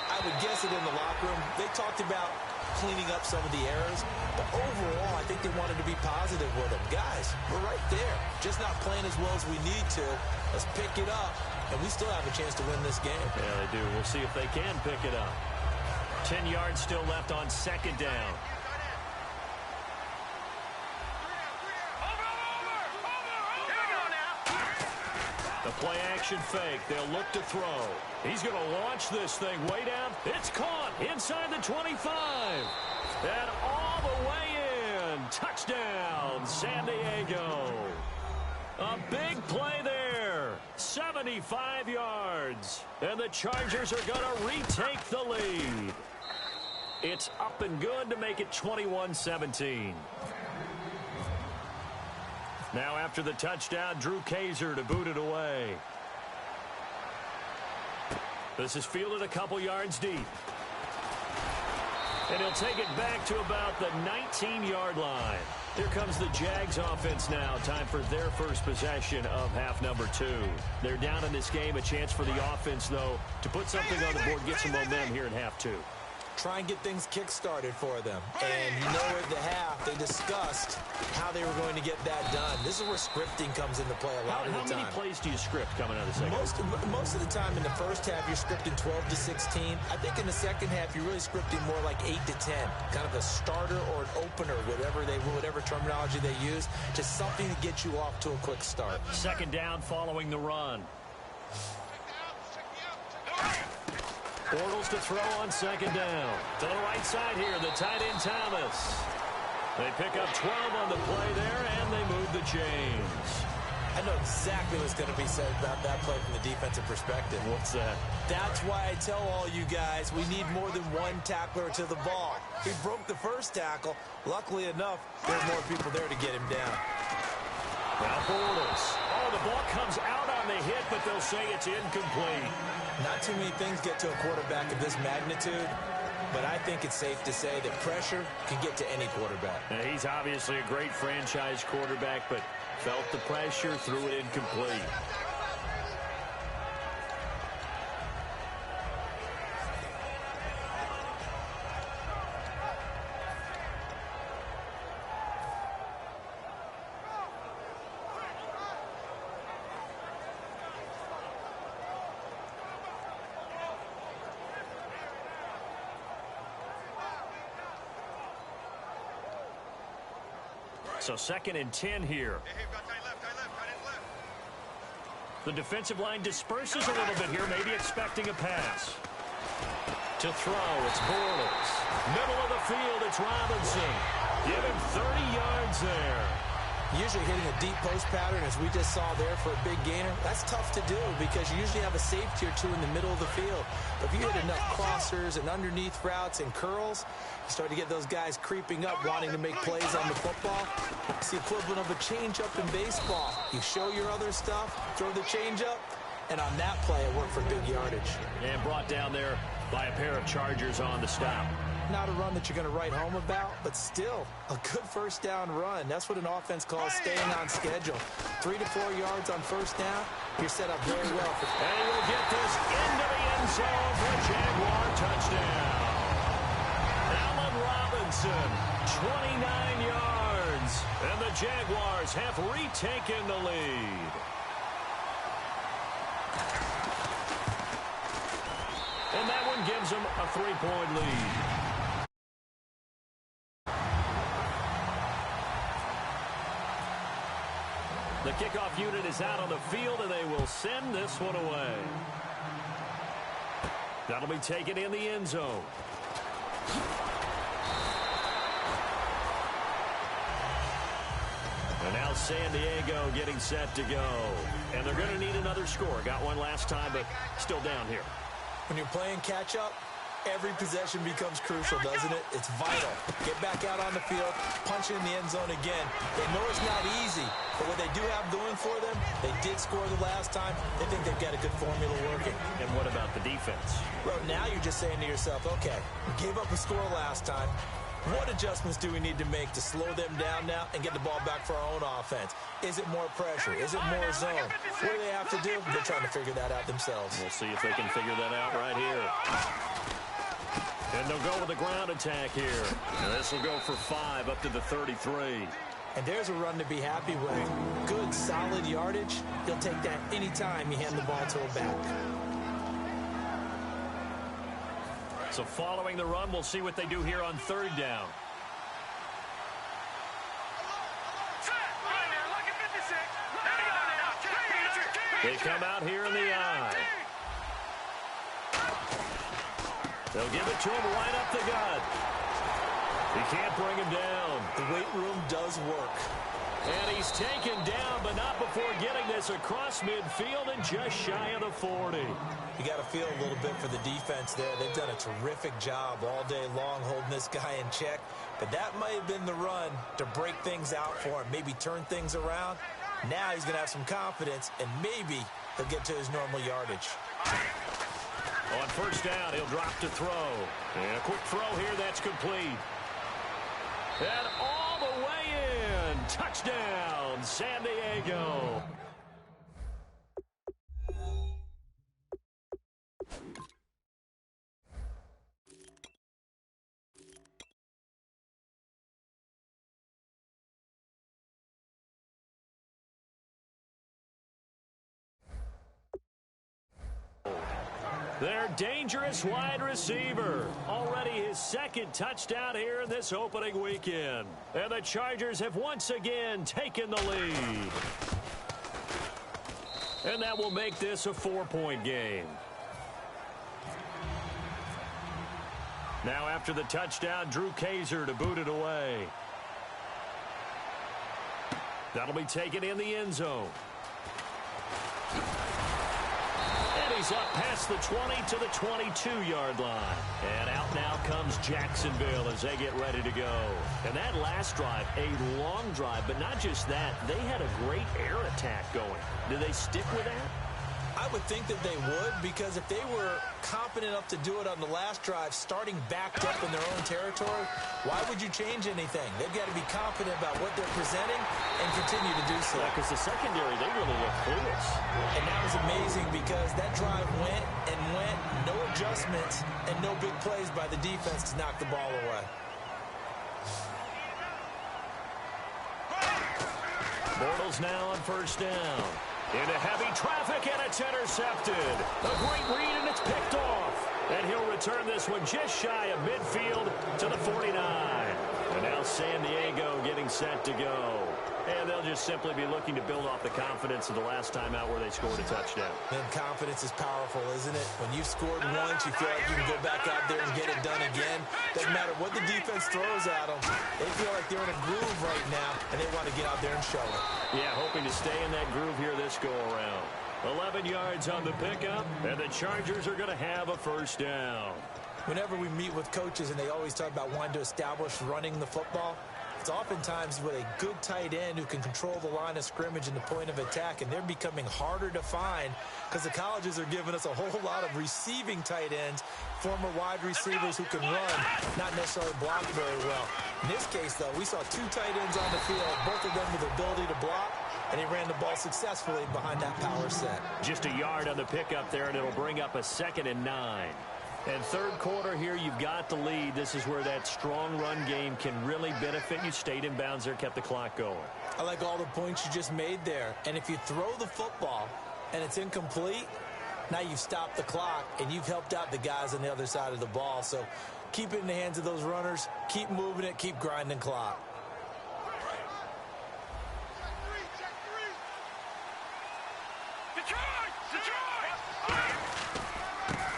I would guess it in the locker room. They talked about cleaning up some of the errors, but overall I think they wanted to be positive with them. Guys, we're right there, just not playing as well as we need to. Let's pick it up, and we still have a chance to win this game. Yeah, they do. We'll see if they can pick it up. 10 yards still left on second down. The play action fake. They'll look to throw. He's going to launch this thing way down. It's caught inside the 25. And all the way in. Touchdown, San Diego. A big play there. 75 yards. And the Chargers are going to retake the lead. It's up and good to make it 21-17. Now after the touchdown, Drew Kaiser to boot it away. This is fielded a couple yards deep. And he'll take it back to about the 19-yard line. Here comes the Jags offense now. Time for their first possession of half number 2. They're down in this game. A chance for the offense, though, to put something on the board, get some momentum here in half 2. Try and get things kick-started for them. And you know at the half, they discussed how they were going to get that done. This is where scripting comes into play a lot of the time. How many plays do you script coming out of the second? Most of the time in the first half, you're scripting 12 to 16. I think in the second half, you're really scripting more like 8 to 10. Kind of a starter or an opener, whatever terminology they use. Just something to get you off to a quick start. Second down following the run. Bortles to throw on second down. To the right side here, the tight end Thomas. They pick up 12 on the play there, and they move the chains. I know exactly what's going to be said about that play from the defensive perspective. What's that? That's why I tell all you guys we need more than one tackler to the ball. He broke the first tackle. Luckily enough, there are more people there to get him down. Now Bortles. Oh, the ball comes out on the hit, but they'll say it's incomplete. Not too many things get to a quarterback of this magnitude, but I think it's safe to say that pressure can get to any quarterback. Now, he's obviously a great franchise quarterback, but felt the pressure, threw it incomplete. So 2nd and 10 here. The defensive line disperses a little bit here, maybe expecting a pass. To throw, it's Bortles. Middle of the field, it's Robinson. Give him 30 yards there. Usually hitting a deep post pattern, as we just saw there for a big gainer, that's tough to do because you usually have a safety or two in the middle of the field. But if you hit enough crossers and underneath routes and curls, you start to get those guys creeping up, wanting to make plays on the football. It's the equivalent of a changeup in baseball. You show your other stuff, throw the changeup, and on that play, it worked for big yardage. And brought down there by a pair of Chargers on the stop. Not a run that you're going to write home about, but still a good first down run. That's what an offense calls staying on schedule. 3 to 4 yards on first down, you're set up very well. And he will get this into the end zone for a Jaguar touchdown. Allen Robinson, 29 yards. And the Jaguars have retaken the lead. And that one gives them a 3-point lead. The kickoff unit is out on the field, and they will send this one away. That'll be taken in the end zone. And now San Diego getting set to go. And they're going to need another score. Got one last time, but still down here. When you're playing catch-up, every possession becomes crucial, doesn't it? It's vital. Get back out on the field, punch it in the end zone again. They know it's not easy, but what they do have going for them, they did score the last time. They think they've got a good formula working. And what about the defense? Well, now you're just saying to yourself, okay, we gave up a score last time. What adjustments do we need to make to slow them down now and get the ball back for our own offense? Is it more pressure? Is it more zone? What do they have to do? They're trying to figure that out themselves. We'll see if they can figure that out right here. And they'll go with the ground attack here. And this will go for 5 up to the 33. And there's a run to be happy with. Good, solid yardage. You'll take that anytime you hand the ball to a back. So following the run, we'll see what they do here on 3rd down. They come out here in the eye. They'll give it to him right up the gut. He can't bring him down. The weight room does work. And he's taken down, but not before getting this across midfield and just shy of the 40. You got to feel a little bit for the defense there. They've done a terrific job all day long holding this guy in check. But that might have been the run to break things out for him, maybe turn things around. Now he's going to have some confidence, and maybe he'll get to his normal yardage. On 1st down, he'll drop to throw. And a quick throw here, that's complete. And all the way in. Touchdown, San Diego. Their dangerous wide receiver. Already his 2nd touchdown here in this opening weekend. And the Chargers have once again taken the lead. And that will make this a 4-point game. Now after the touchdown, Drew Kaiser to boot it away. That'll be taken in the end zone. He's up past the 20 to the 22-yard line. And out now comes Jacksonville as they get ready to go. And that last drive, a long drive, but not just that. They had a great air attack going. Do they stick with that? I would think that they would, because if they were confident enough to do it on the last drive, starting backed up in their own territory, why would you change anything? They've got to be confident about what they're presenting and continue to do so. Yeah, because the secondary, they really look clueless. And that was amazing because that drive went and went, no adjustments, and no big plays by the defense to knock the ball away. Bortles now on 1st down. Into heavy traffic, and it's intercepted. A great read, and it's picked off. And he'll return this one just shy of midfield to the 49. And now Now San Diego getting set to go. And they'll just simply be looking to build off the confidence of the last time out where they scored a touchdown. And confidence is powerful, isn't it? When you've scored once, you feel like you can go back out there and get it done again. Doesn't matter what the defense throws at them. They feel like they're in a groove right now, and they want to get out there and show it. Yeah, hoping to stay in that groove here this go-around. 11 yards on the pickup, and the Chargers are going to have a first down. Whenever we meet with coaches and they always talk about wanting to establish running the football, it's oftentimes with a good tight end who can control the line of scrimmage and the point of attack, and they're becoming harder to find because the colleges are giving us a whole lot of receiving tight ends, former wide receivers who can run, not necessarily block very well. In this case, though, we saw two tight ends on the field, both of them with the ability to block, and he ran the ball successfully behind that power set. Just a yard on the pickup there, and it'll bring up a 2nd and 9. And third quarter here, you've got the lead. This is where that strong run game can really benefit you. Stayed in bounds there, kept the clock going. I like all the points you just made there. And if you throw the football and it's incomplete, now you've stopped the clock and you've helped out the guys on the other side of the ball. So keep it in the hands of those runners. Keep moving it. Keep grinding clock.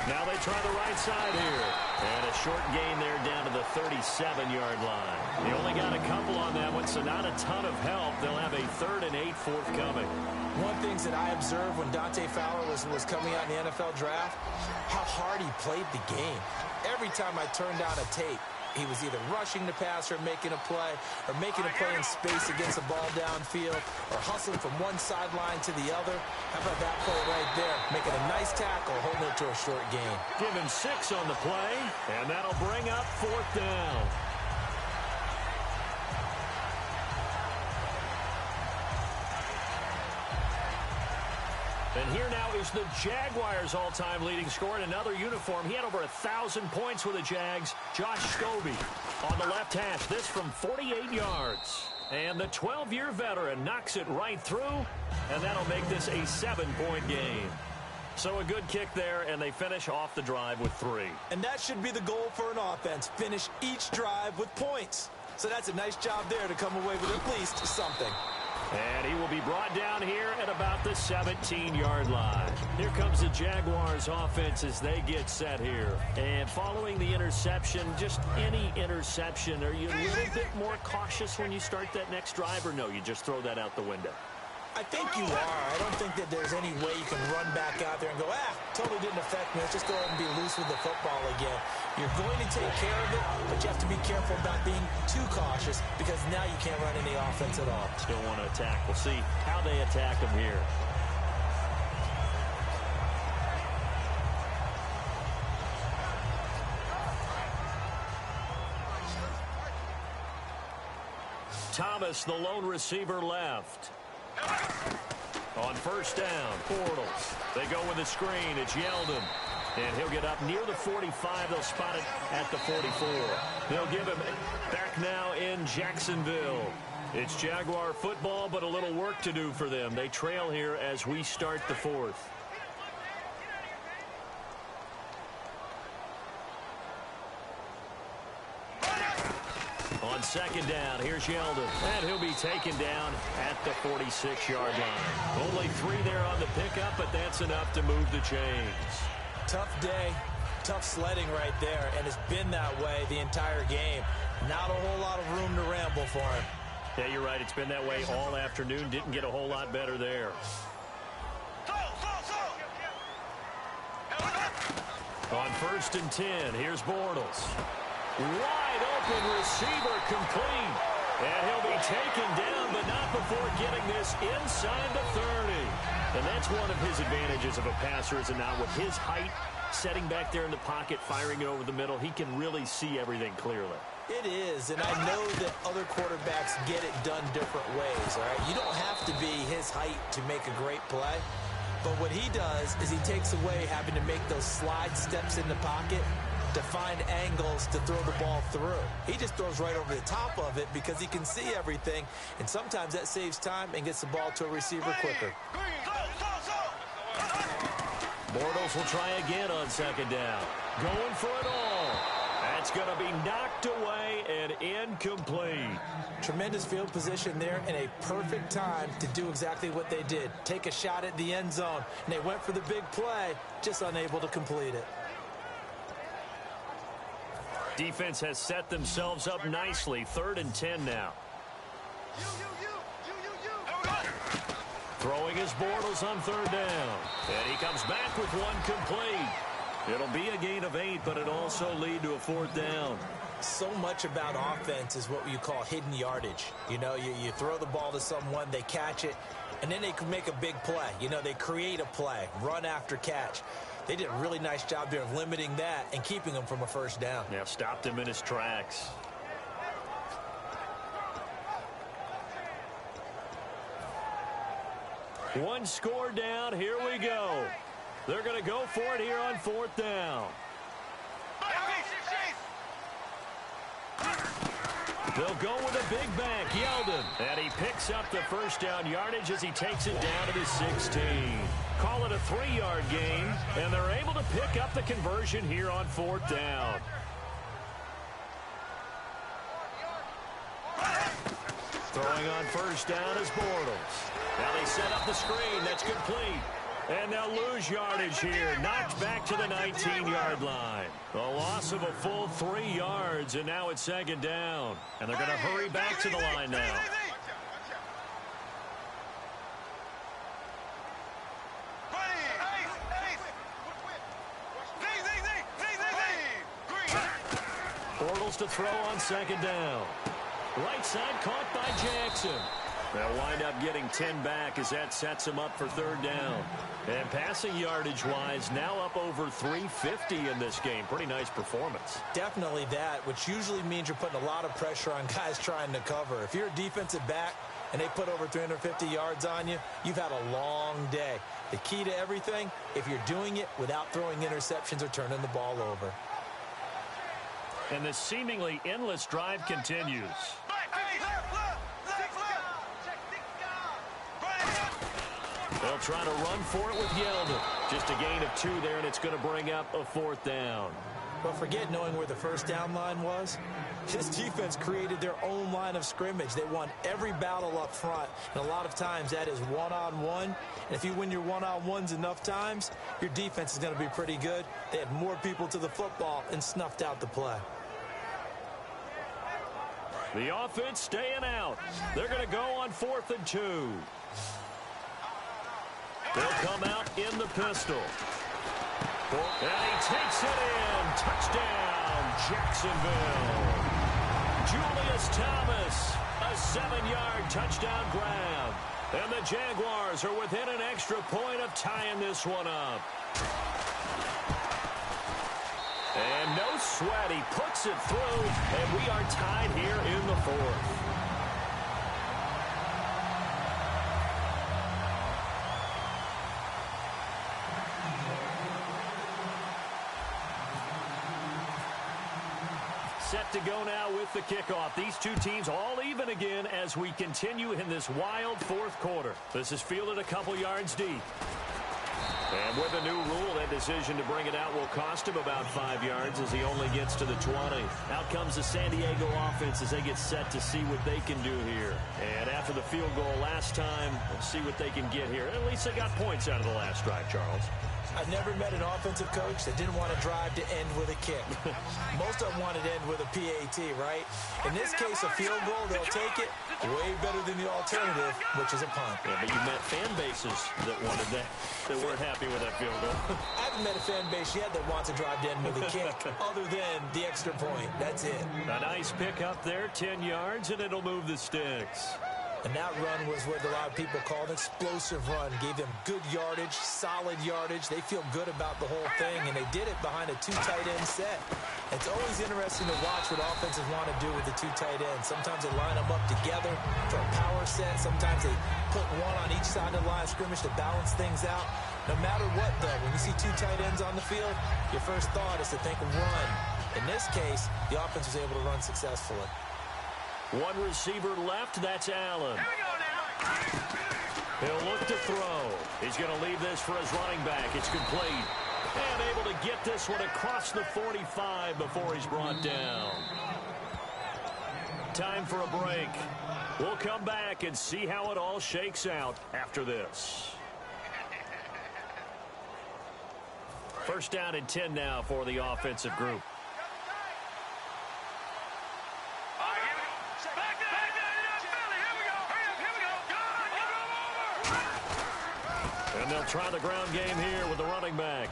Now they try the right side here. And a short gain there down to the 37-yard line. They only got a couple on that one, so not a ton of help. They'll have a 3rd and 8 forthcoming. One thing that I observed when Dante Fowler was coming out in the NFL draft, how hard he played the game. Every time I turned on a tape, he was either rushing the passer, making a play, or making a play in space against the ball downfield, or hustling from one sideline to the other. How about that play right there? Making a nice tackle, holding it to a short gain. Give him 6 on the play, and that'll bring up 4th down. And here now is the Jaguars' all-time leading scorer in another uniform. He had over 1,000 points with the Jags. Josh Scobie on the left hash. This from 48 yards. And the 12-year veteran knocks it right through, and that'll make this a 7-point game. So a good kick there, and they finish off the drive with 3. And that should be the goal for an offense. Finish each drive with points. So that's a nice job there to come away with at least something. And he will be brought down here at about the 17-yard line. Here comes the Jaguars offense as they get set here. And following the interception, just any interception, are you a little bit more cautious when you start that next drive, or no, you just throw that out the window? I think you are. I don't think that there's any way you can run back out there and go, totally didn't affect me. Let's just go ahead and be loose with the football again. You're going to take care of it, but you have to be careful about being too cautious because now you can't run any offense at all. Still want to attack. We'll see how they attack them here. Thomas, the lone receiver, left. On first down, Bortles. They go with a screen. It's Yeldon. And he'll get up near the 45. They'll spot it at the 44. They'll give him back now in Jacksonville. It's Jaguar football, but a little work to do for them. They trail here as we start the 4th. On second down, here's Yeldon. And he'll be taken down at the 46-yard line. Only 3 there on the pickup, but that's enough to move the chains. Tough day, tough sledding right there, and it's been that way the entire game. Not a whole lot of room to ramble for him. Yeah, you're right. It's been that way all afternoon. Didn't get a whole lot better there. On 1st and 10, here's Bortles. Wide open receiver complete. And he'll be taken down, but not before getting this inside the 30. And that's one of his advantages of a passer, is it not? With his height, setting back there in the pocket, firing it over the middle, he can really see everything clearly. It is, and I know that other quarterbacks get it done different ways, all right? You don't have to be his height to make a great play. But what he does is he takes away having to make those slide steps in the pocket to find angles to throw the ball through. He just throws right over the top of it because he can see everything, and sometimes that saves time and gets the ball to a receiver quicker. Bortles will try again on second down. Going for it all. That's going to be knocked away and incomplete. Tremendous field position there and a perfect time to do exactly what they did. Take a shot at the end zone. And they went for the big play, just unable to complete it. Defense has set themselves up nicely. 3rd and 10 now. Throwing his Bortles on 3rd down. And he comes back with one complete. It'll be a gain of 8, but it'll also lead to a 4th down. So much about offense is what you call hidden yardage. You know, you throw the ball to someone, they catch it, and then they can make a big play. You know, they create a play, run after catch. They did a really nice job there of limiting that and keeping him from a 1st down. Yeah, stopped him in his tracks. One score down. Here we go. They're going to go for it here on 4th down. They'll go with a big back, Yeldon. And he picks up the 1st down yardage as he takes it down to the 16. Call it a 3-yard gain, and they're able to pick up the conversion here on 4th down. Throwing on 1st down is Bortles. Now they set up the screen. That's complete. And they'll lose yardage here. Knocked back to the 19-yard line. A loss of a full 3 yards, and now it's 2nd down. And they're going to hurry back to the line now. Bortles to throw on 2nd down. Right side caught by Jackson. They'll wind up getting 10 back as that sets them up for 3rd down. And passing yardage-wise, now up over 350 in this game. Pretty nice performance. Definitely that, which usually means you're putting a lot of pressure on guys trying to cover. If you're a defensive back and they put over 350 yards on you, you've had a long day. The key to everything, if you're doing it without throwing interceptions or turning the ball over. And the seemingly endless drive continues. They'll try to run for it with Yeldon. Just a gain of 2 there, and it's going to bring up a 4th down. But forget knowing where the 1st down line was. This defense created their own line of scrimmage. They won every battle up front, and a lot of times that is one-on-one. And if you win your one-on-ones enough times, your defense is going to be pretty good. They had more people to the football and snuffed out the play. The offense staying out. They're going to go on 4th and 2. They'll come out in the pistol. And he takes it in. Touchdown, Jacksonville. Julius Thomas, a 7-yard touchdown grab. And the Jaguars are within an extra point of tying this one up. And no sweat. He puts it through, and we are tied here in the 4th. Set to go now with the kickoff. These two teams all even again as we continue in this wild 4th quarter. This is fielded a couple yards deep. And with a new rule, that decision to bring it out will cost him about 5 yards as he only gets to the 20. Out comes the San Diego offense as they get set to see what they can do here. And after the field goal last time, we'll see what they can get here. At least they got points out of the last drive, Charles. I've never met an offensive coach that didn't want to drive to end with a kick. Most of them wanted to end with a PAT, right? In this case, a field goal, they'll take it way better than the alternative, which is a punt. Yeah, but you met fan bases that wanted that, that weren't happy with that field goal. I haven't met a fan base yet that wants to drive to end with a kick other than the extra point. That's it. A nice pick up there, 10 yards, and it'll move the sticks. And that run was what a lot of people call an explosive run. Gave them good yardage, solid yardage. They feel good about the whole thing, and they did it behind a 2 tight end set. It's always interesting to watch what offenses want to do with the 2 tight ends. Sometimes they line them up together for a power set. Sometimes they put one on each side of the line of scrimmage to balance things out. No matter what, though, when you see 2 tight ends on the field, your first thought is to think run. In this case, the offense was able to run successfully. One receiver left, that's Allen. Here we go now. He'll look to throw. He's going to leave this for his running back. It's complete. And able to get this one across the 45 before he's brought down. Time for a break. We'll come back and see how it all shakes out after this. First down and 10 now for the offensive group. And they'll try the ground game here with the running back.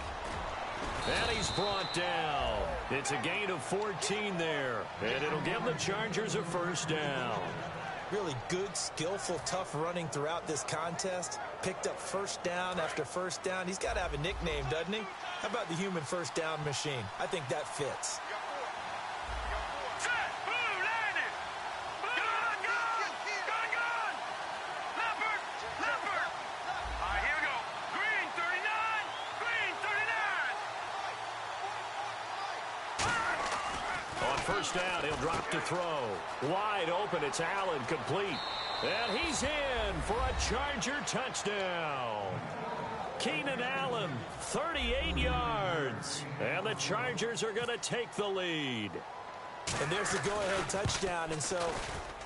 And he's brought down. It's a gain of 14 there. And it'll give the Chargers a first down. Really good, skillful, tough running throughout this contest. Picked up first down after first down. He's got to have a nickname, doesn't he? How about the human first down machine? I think that fits. First down, he'll drop to throw. Wide open, it's Allen, complete. And he's in for a Charger touchdown. Keenan Allen, 38 yards. And the Chargers are going to take the lead. And there's the go-ahead touchdown. And so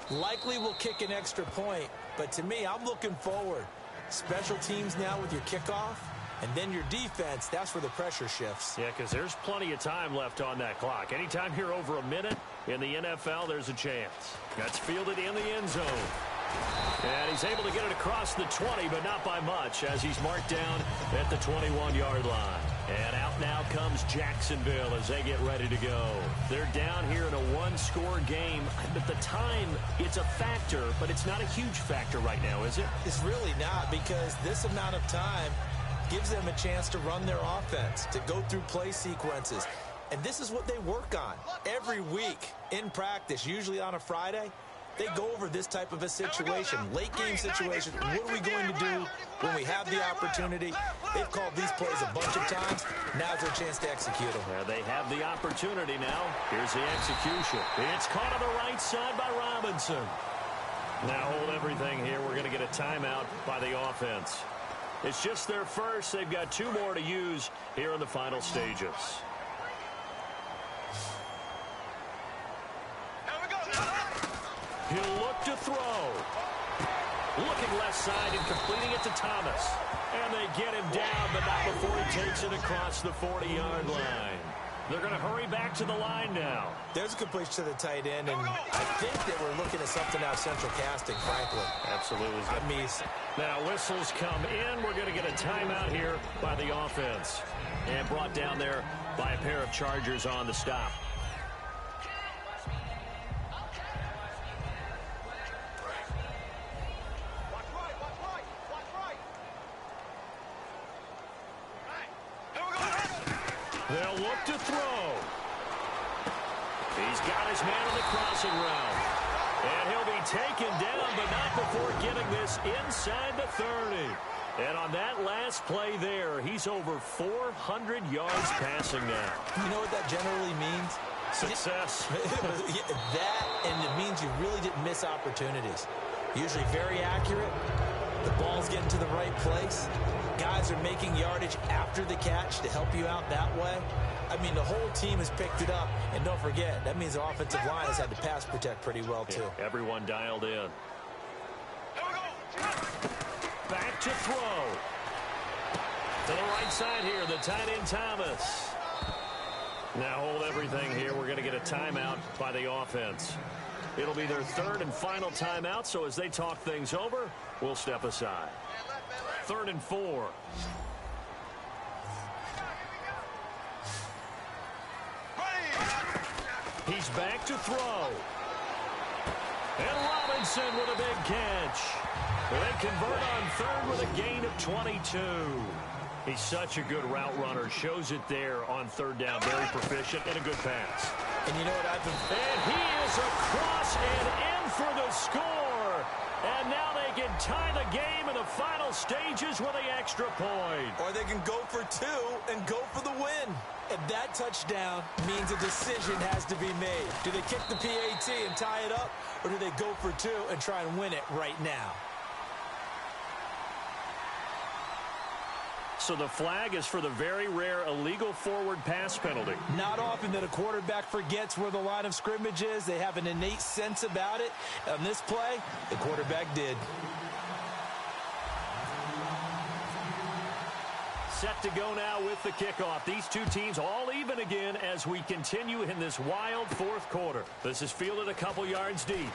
likely we'll kick an extra point. But to me, I'm looking forward. Special teams now with your kickoff. And then your defense, that's where the pressure shifts. Yeah, because there's plenty of time left on that clock. Anytime you're over a minute in the NFL, there's a chance. That's fielded in the end zone. And he's able to get it across the 20, but not by much, as he's marked down at the 21-yard line. And out now comes Jacksonville as they get ready to go. They're down here in a one-score game. At the time, it's a factor, but it's not a huge factor right now, is it? It's really not, because this amount of time gives them a chance to run their offense, to go through play sequences. And this is what they work on every week in practice, usually on a Friday. They go over this type of a situation, late-game situation. What are we going to do when we have the opportunity? They've called these plays a bunch of times. Now's their chance to execute them. They have the opportunity now. Here's the execution. It's caught on the right side by Robinson. Now hold everything here. We're going to get a timeout by the offense. It's just their first. They've got two more to use here in the final stages. He'll look to throw. Looking left side and completing it to Thomas. And they get him down, but not before he takes it across the 40-yard line. They're going to hurry back to the line now. There's a completion to the tight end, and I think they were looking at something out of central casting, frankly. Absolutely. Now whistles come in. We're going to get a timeout here by the offense. And brought down there by a pair of Chargers on the stop. They'll look to throw. He's got his man on the crossing route. And he'll be taken down, but not before getting this inside the 30. And on that last play there, he's over 400 yards passing now. You know what that generally means? Success. That, and it means you really didn't miss opportunities. Usually very accurate. The ball's getting to the right place. Guys are making yardage after the catch to help you out that way. I mean, the whole team has picked it up. And don't forget, that means the offensive line has had to pass protect pretty well, too. Yeah, everyone dialed in. Back to throw. To the right side here, the tight end Thomas. Now hold everything here. We're going to get a timeout by the offense. It'll be their third and final timeout, so as they talk things over, we'll step aside. 3rd and 4. He's back to throw. And Robinson with a big catch. They convert on 3rd with a gain of 22. He's such a good route runner. Shows it there on 3rd down. Very proficient and a good pass. And you know what I've been... And he is across and in for the score. And now they can tie the game in the final stages with the extra point. Or they can go for 2 and go for the win. And that touchdown means a decision has to be made. Do they kick the PAT and tie it up? Or do they go for 2 and try and win it right now? So the flag is for the very rare illegal forward pass penalty. Not often that a quarterback forgets where the line of scrimmage is. They have an innate sense about it. On this play, the quarterback did. Set to go now with the kickoff. These two teams all even again as we continue in this wild fourth quarter. This is fielded a couple yards deep.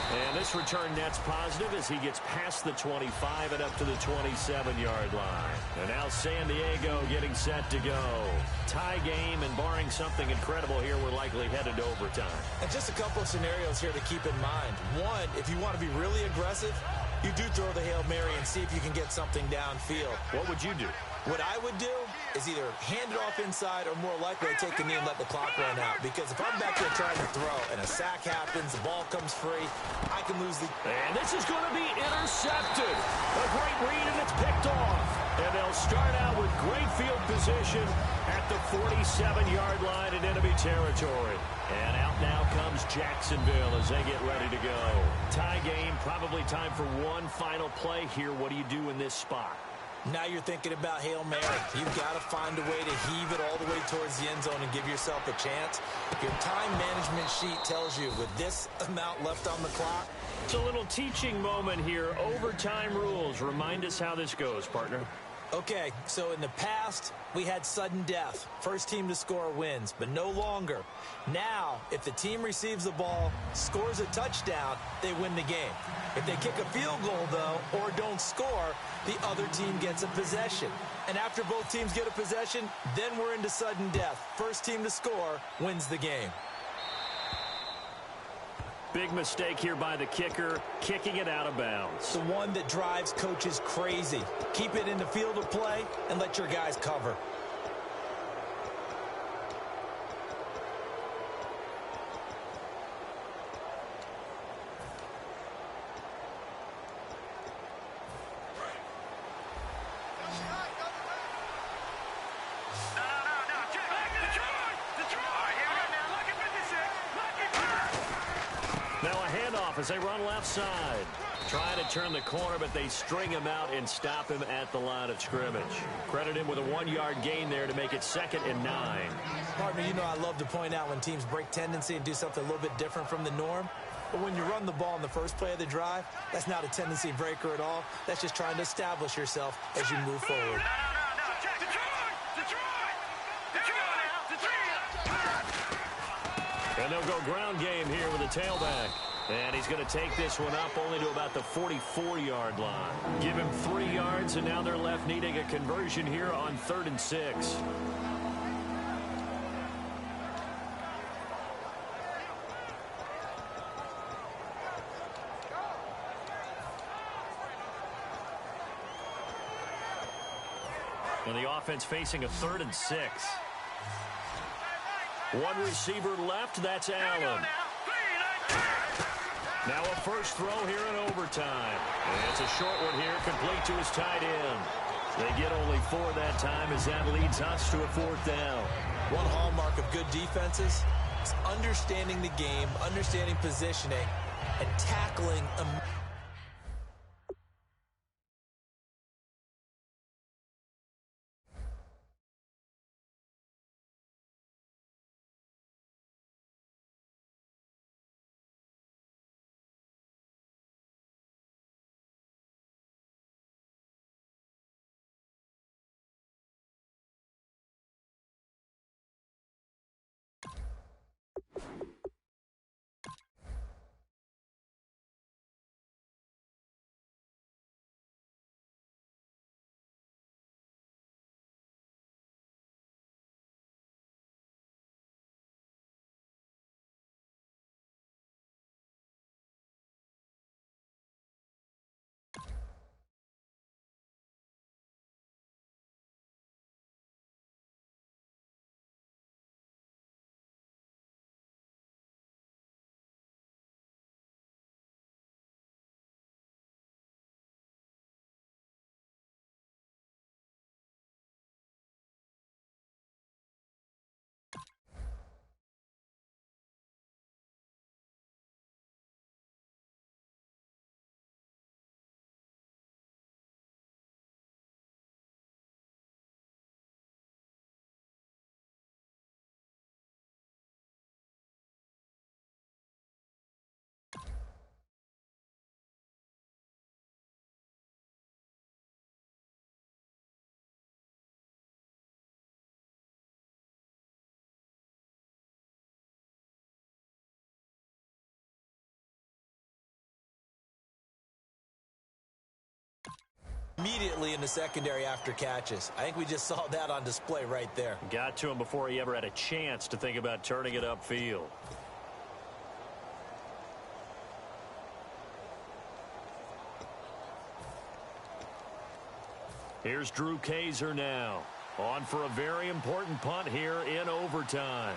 And this return net's positive as he gets past the 25 and up to the 27-yard line. And now San Diego getting set to go. Tie game, and barring something incredible here, we're likely headed to overtime. And just a couple of scenarios here to keep in mind. One, if you want to be really aggressive, you do throw the Hail Mary and see if you can get something downfield. What would you do? What I would do is either hand it off inside or more likely take the knee and let the clock run out. Because if I'm back there trying to throw and a sack happens, the ball comes free, I can lose the... And this is going to be intercepted. A great read, and it's picked off. And they'll start out with great field position at the 47-yard line in enemy territory. And out now comes Jacksonville as they get ready to go. Tie game, probably time for one final play here. What do you do in this spot? Now you're thinking about Hail Mary. You've got to find a way to heave it all the way towards the end zone and give yourself a chance. Your time management sheet tells you with this amount left on the clock. It's a little teaching moment here. Overtime rules. Remind us how this goes, partner. Okay, so in the past, we had sudden death. First team to score wins, but no longer. Now, if the team receives the ball, scores a touchdown, they win the game. If they kick a field goal, though, or don't score, the other team gets a possession. And after both teams get a possession, then we're into sudden death. First team to score wins the game. Big mistake here by the kicker, kicking it out of bounds. The one that drives coaches crazy. Keep it in the field of play and let your guys cover. As they run left side. Trying to turn the corner, but they string him out and stop him at the line of scrimmage. Credit him with a 1-yard gain there to make it 2nd and 9. Partner, you know I love to point out when teams break tendency and do something a little bit different from the norm. But when you run the ball in the first play of the drive, that's not a tendency breaker at all. That's just trying to establish yourself as you move forward. And they'll go ground game here with a tailback. And he's going to take this one up only to about the 44-yard line. Give him 3 yards, and now they're left needing a conversion here on 3rd and 6. And the offense facing a 3rd and 6. One receiver left, that's Allen. Now a first throw here in overtime. And it's a short one here, complete to his tight end. They get only 4 that time as that leads us to a 4th down. One hallmark of good defenses is understanding the game, understanding positioning, and tackling immediately in the secondary after catches. I think we just saw that on display right there. Got to him before he ever had a chance to think about turning it upfield. Here's Drew Kaiser now. On for a very important punt here in overtime.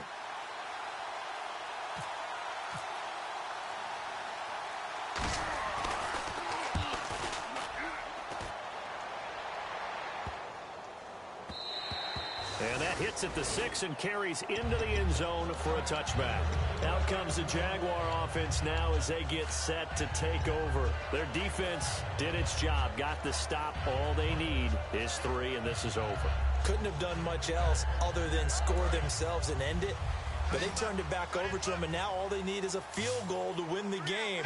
And that hits at the 6 and carries into the end zone for a touchback. Out comes the Jaguar offense now as they get set to take over. Their defense did its job, got the stop. All they need is 3, and this is over. Couldn't have done much else other than score themselves and end it. But they turned it back over to them, and now all they need is a field goal to win the game.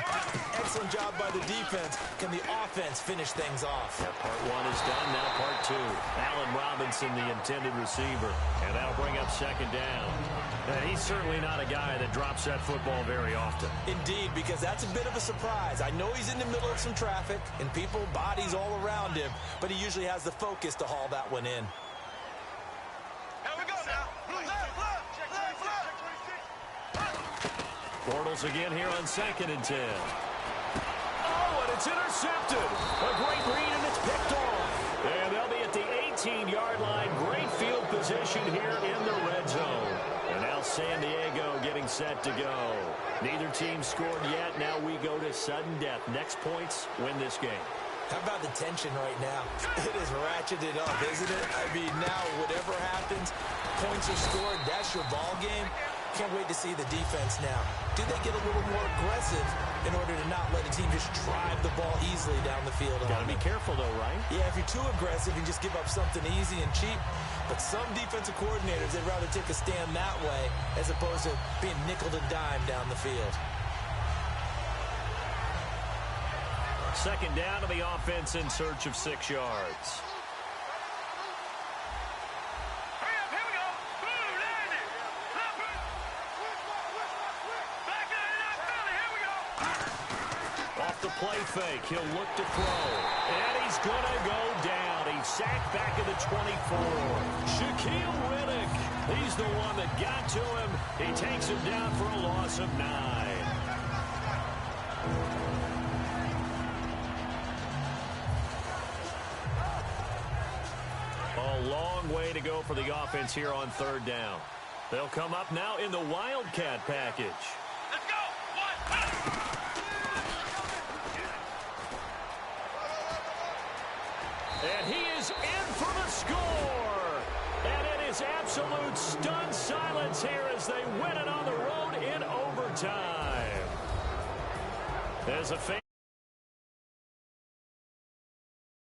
Excellent job by the defense. Can the offense finish things off? Yeah, part 1 is done, now part 2. Allen Robinson, the intended receiver. And that'll bring up second down. And he's certainly not a guy that drops that football very often. Indeed, because that's a bit of a surprise. I know he's in the middle of some traffic, and people, bodies all around him, but he usually has the focus to haul that one in. Bortles again here on 2nd and 10. Oh, and it's intercepted. A great read, and it's picked off. And they'll be at the 18-yard line. Great field position here in the red zone. And now San Diego getting set to go. Neither team scored yet. Now we go to sudden death. Next points win this game. How about the tension right now? It is ratcheted up, isn't it? I mean, now whatever happens, points are scored. That's your ball game. Can't wait to see the defense now. Do they get a little more aggressive in order to not let a team just drive the ball easily down the field? Got to be careful, though, right? Yeah, if you're too aggressive, you just give up something easy and cheap. But some defensive coordinators, they'd rather take a stand that way as opposed to being nickel and dime down the field. Second down to the offense in search of 6 yards. Off the play fake, he'll look to throw. And he's going to go down. He's sacked back at the 24. Shaquille Riddick, he's the one that got to him. He takes him down for a loss of 9. A long way to go for the offense here on 3rd down. They'll come up now in the Wildcat package. Let's go! And he is in for the score. And it is absolute stunned silence here as they win it on the road in overtime. There's a fan.